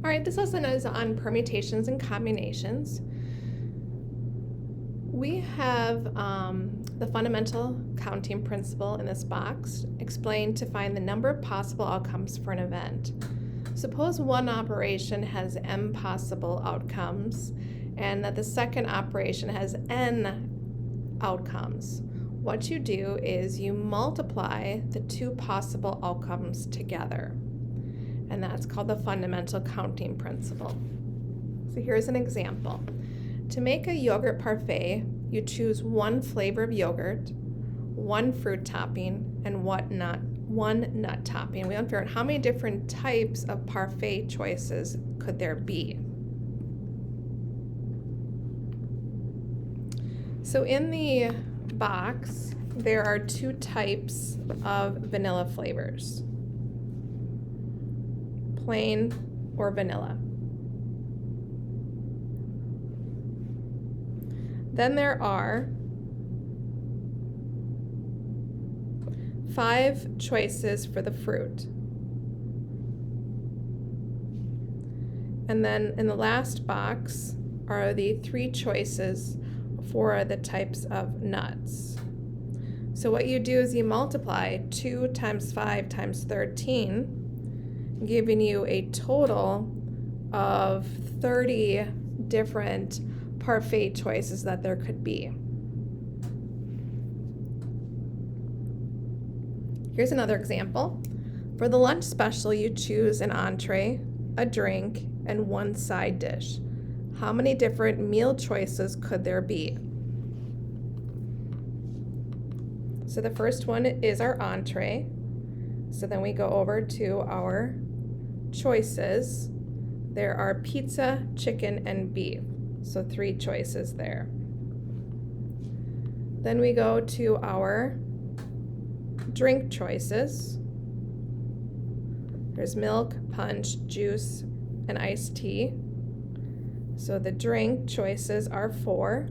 All right, this lesson is on permutations and combinations. We have the fundamental counting principle in this box explained to find the number of possible outcomes for an event. Suppose one operation has m possible outcomes and that the second operation has n outcomes. What you do is you multiply the two possible outcomes together, and that's called the fundamental counting principle. So here's an example. To make a yogurt parfait, you choose one flavor of yogurt, one fruit topping, and one nut topping. We want to figure out how many different types of parfait choices could there be. So in the box, there are two types of vanilla flavors: plain or vanilla. Then there are 5 choices for the fruit. And then in the last box are the 3 choices for the types of nuts. So what you do is you multiply 2 times 5 times 13, giving you a total of 30 different parfait choices that there could be. Here's another example. For the lunch special, you choose an entree, a drink, and one side dish. How many different meal choices could there be? So the first one is our entree. So then we go over to our choices. There are pizza, chicken, and beef. So 3 choices there. Then we go to our drink choices. There's milk, punch, juice, and iced tea. So the drink choices are 4.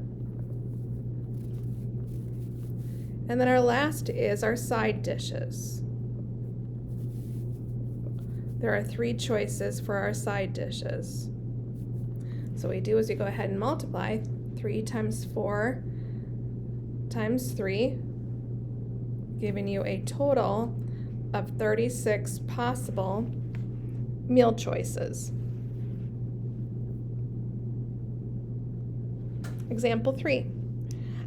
And then our last is our side dishes. There are 3 choices for our side dishes. So what we do is we go ahead and multiply 3 times 4 times 3, giving you a total of 36 possible meal choices. Example 3.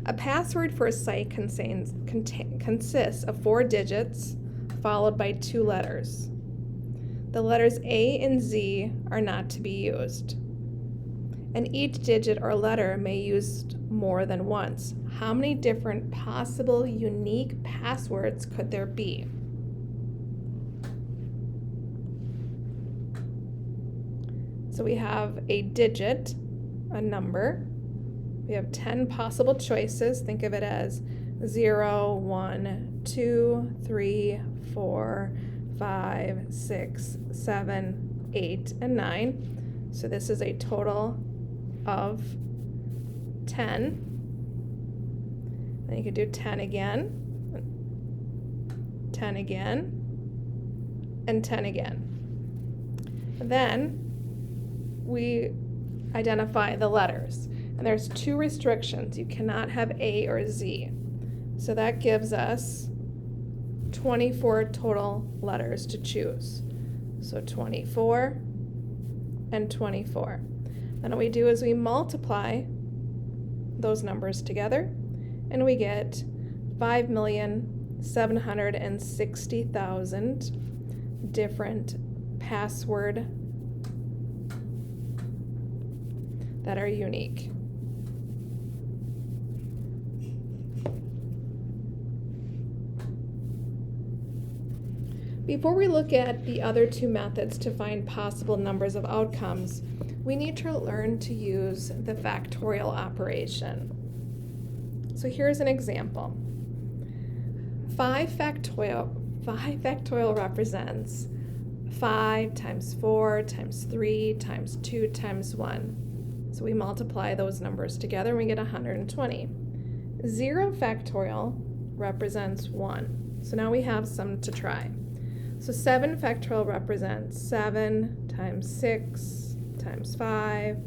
A password for a site consists of 4 digits followed by 2 letters. The letters A and Z are not to be used, and each digit or letter may be used more than once. How many different possible unique passwords could there be? So we have a digit, a number. We have 10 possible choices. Think of it as 0, 1, 2, 3, 4, 5, 6, 7, 8, and 9. So this is a total of 10. Then you could do 10 again, 10 again, and 10 again. Then we identify the letters. And there's 2 restrictions. You cannot have A or Z. So that gives us 24 total letters to choose. So 24 and 24. Then what we do is we multiply those numbers together, and we get 5,760,000 different password that are unique. Before we look at the other 2 methods to find possible numbers of outcomes, we need to learn to use the factorial operation. So here's an example. 5 factorial represents 5 times 4 times 3 times 2 times 1. So we multiply those numbers together and we get 120. 0 factorial represents 1. So now we have some to try. So 7 factorial represents 7 times 6 times 5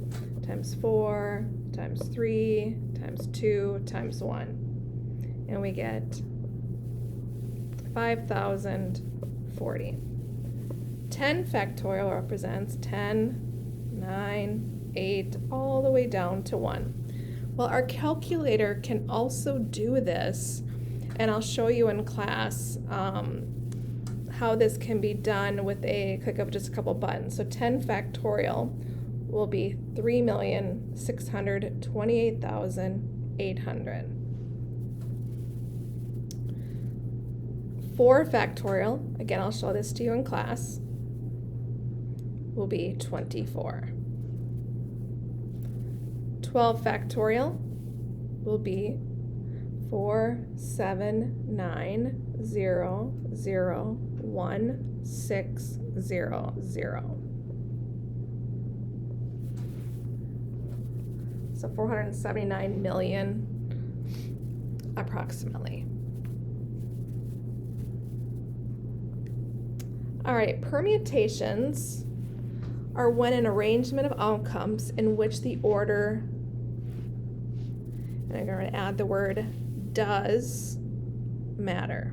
times 4 times 3 times 2 times 1. And we get 5,040. 10 factorial represents 10, 9, 8, all the way down to 1. Well, our calculator can also do this, and I'll show you in class how this can be done with a click of just a couple buttons. So 10 factorial will be 3,628,800. 4 factorial, again I'll show this to you in class, will be 24. 12 factorial will be 479,001,600. So 479 million approximately. All right, permutations are when an arrangement of outcomes in which the order, and I'm going to add the word does matter.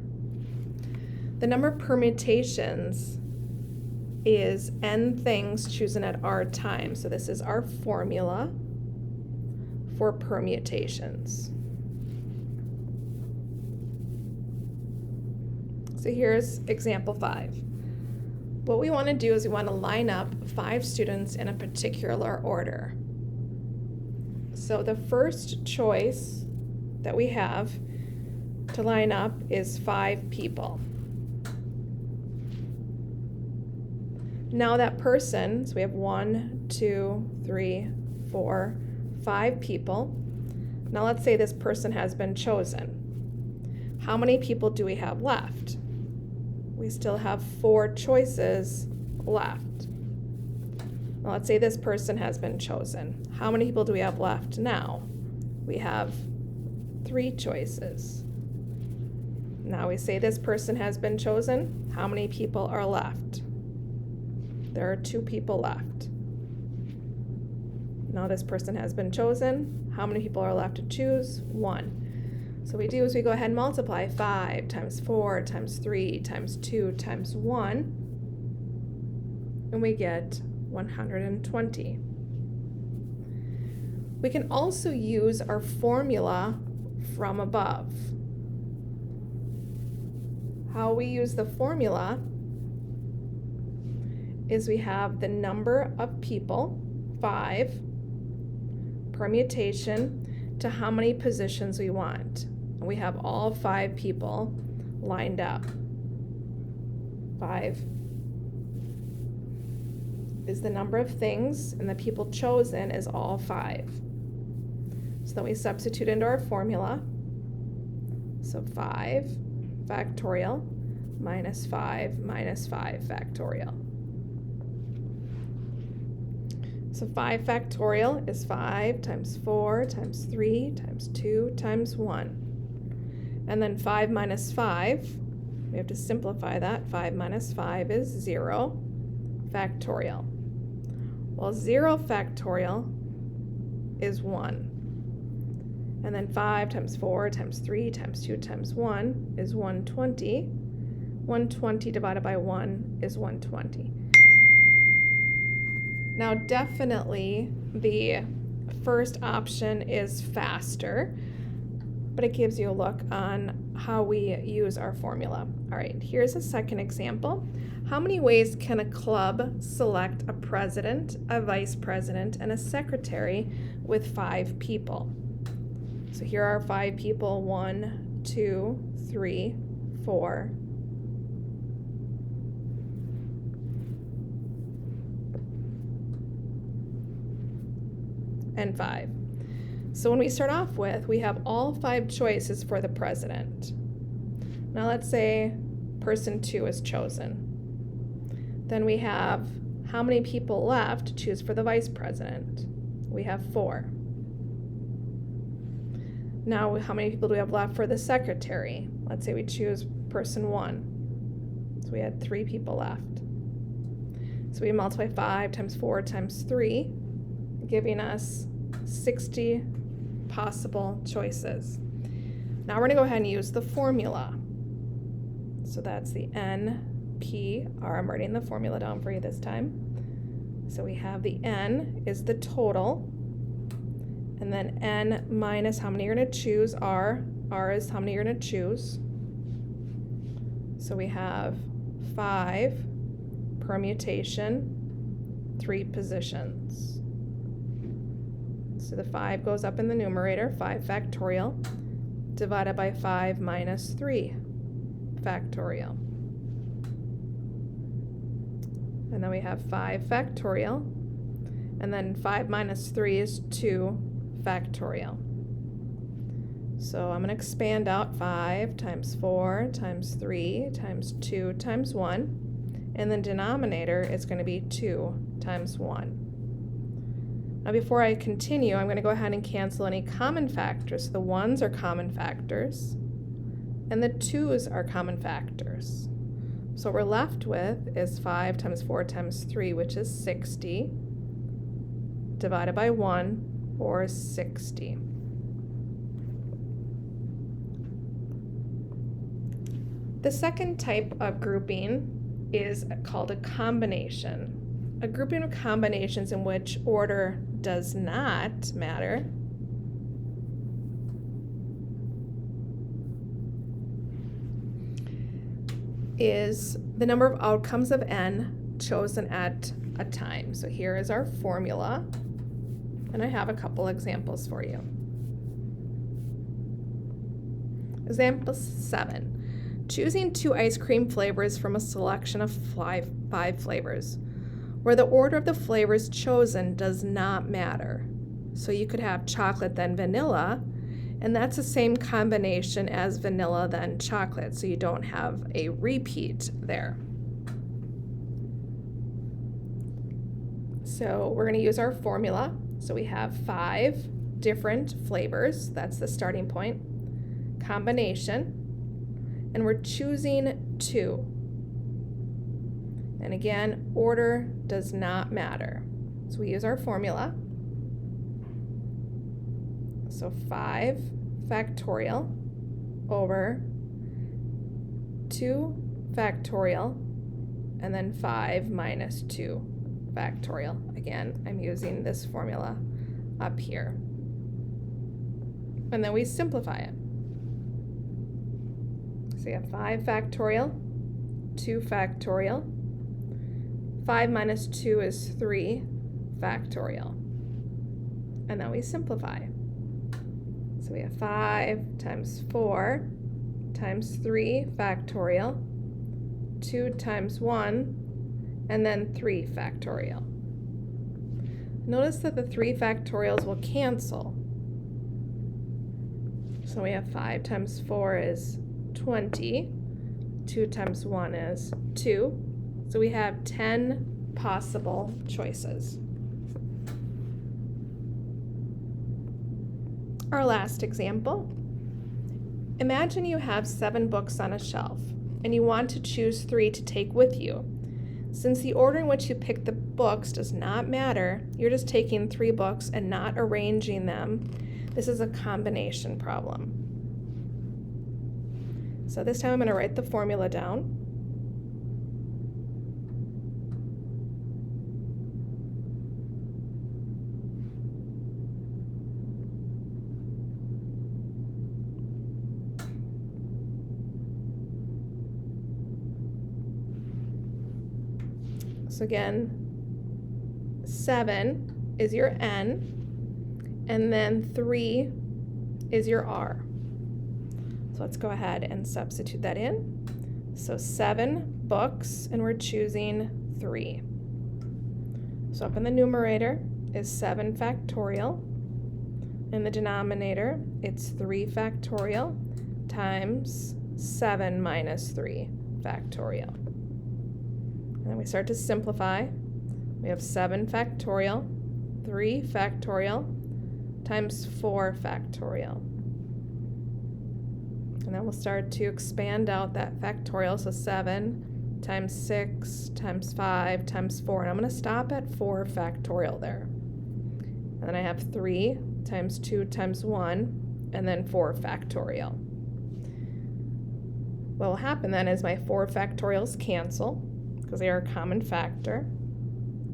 The number of permutations is n things chosen at r time. So this is our formula for permutations. So here's example 5. What we want to do is we want to line up 5 students in a particular order. So the first choice that we have to line up is 5 people. Now that person, so we have 1, 2, 3, 4, 5 people. Now let's say this person has been chosen. How many people do we have left? We still have 4 choices left. Now let's say this person has been chosen. How many people do we have left now? We have 3 choices. Now we say this person has been chosen. How many people are left? There are 2 people left. Now this person has been chosen. How many people are left to choose? 1. So what we do is we go ahead and multiply 5 times 4 times 3 times 2 times 1, and we get 120. We can also use our formula from above. How we use the formula is we have the number of people, 5, permutation to how many positions we want. And we have all 5 people lined up. 5 is the number of things, and the people chosen is all 5. So then we substitute into our formula. So 5 factorial minus 5 factorial. So 5 factorial is 5 times 4 times 3 times 2 times 1. And then 5 minus 5, we have to simplify that. 5 minus 5 is 0 factorial. Well, 0 factorial is 1. And then 5 times 4 times 3 times 2 times 1 is 120. 120 divided by 1 is 120. Now, definitely the first option is faster, but it gives you a look on how we use our formula. All right, here's a second example. How many ways can a club select a president, a vice president, and a secretary with 5 people? So here are 5 people, 1, 2, 3, 4, and 5. So when we start off with, we have all 5 choices for the president. Now let's say person 2 is chosen. Then we have how many people left to choose for the vice president? We have 4. Now how many people do we have left for the secretary? Let's say we choose person 1. So we had 3 people left. So we multiply 5 times 4 times 3, giving us 60 possible choices. Now we're going to go ahead and use the formula. So that's the NPR. I'm writing the formula down for you this time. So we have the N is the total, and then N minus how many you're going to choose, R is how many you're going to choose. So we have 5 permutation, 3 positions. So the 5 goes up in the numerator, 5 factorial, divided by 5 minus 3 factorial. And then we have 5 factorial, and then 5 minus 3 is 2 factorial. So I'm going to expand out 5 times 4 times 3 times 2 times 1, and the denominator is going to be 2 times 1. Now before I continue, I'm going to go ahead and cancel any common factors. So the 1s are common factors, and the 2s are common factors. So what we're left with is 5 times 4 times 3, which is 60, divided by 1, or 60. The second type of grouping is called a combination. A grouping of combinations in which order does not matter is the number of outcomes of n chosen at a time. So here is our formula, and I have a couple examples for you. Example 7. Choosing 2 ice cream flavors from a selection of 5 flavors, where the order of the flavors chosen does not matter. So you could have chocolate then vanilla, and that's the same combination as vanilla then chocolate, so you don't have a repeat there. So we're going to use our formula. So we have 5 different flavors, that's the starting point, combination, and we're choosing 2. And again, order does not matter. So we use our formula. So 5 factorial over 2 factorial, and then 5 minus 2 factorial. Again, I'm using this formula up here. And then we simplify it. So you have 5 factorial, 2 factorial. 5 minus 2 is 3 factorial. And then we simplify. So we have 5 times 4 times 3 factorial, 2 times 1, and then 3 factorial. Notice that the 3 factorials will cancel. So we have 5 times 4 is 20, 2 times 1 is 2. So we have 10 possible choices. Our last example. Imagine you have 7 books on a shelf, and you want to choose 3 to take with you. Since the order in which you pick the books does not matter, you're just taking 3 books and not arranging them. This is a combination problem. So this time I'm going to write the formula down. So again, 7 is your N, and then 3 is your R. So let's go ahead and substitute that in. So 7 books, and we're choosing 3. So up in the numerator is 7 factorial. In the denominator, it's 3 factorial times 7 minus 3 factorial. And then we start to simplify. We have 7 factorial, 3 factorial, times 4 factorial. And then we'll start to expand out that factorial. So 7 times 6 times 5 times 4, and I'm going to stop at 4 factorial there. And then I have 3 times 2 times 1, and then 4 factorial. What will happen then is my 4 factorials cancel because they are a common factor.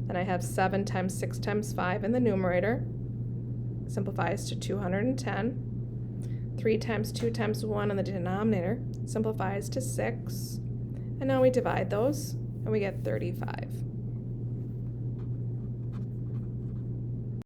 And I have 7 times 6 times 5 in the numerator. Simplifies to 210. 3 times 2 times 1 in the denominator simplifies to 6. And now we divide those, and we get 35.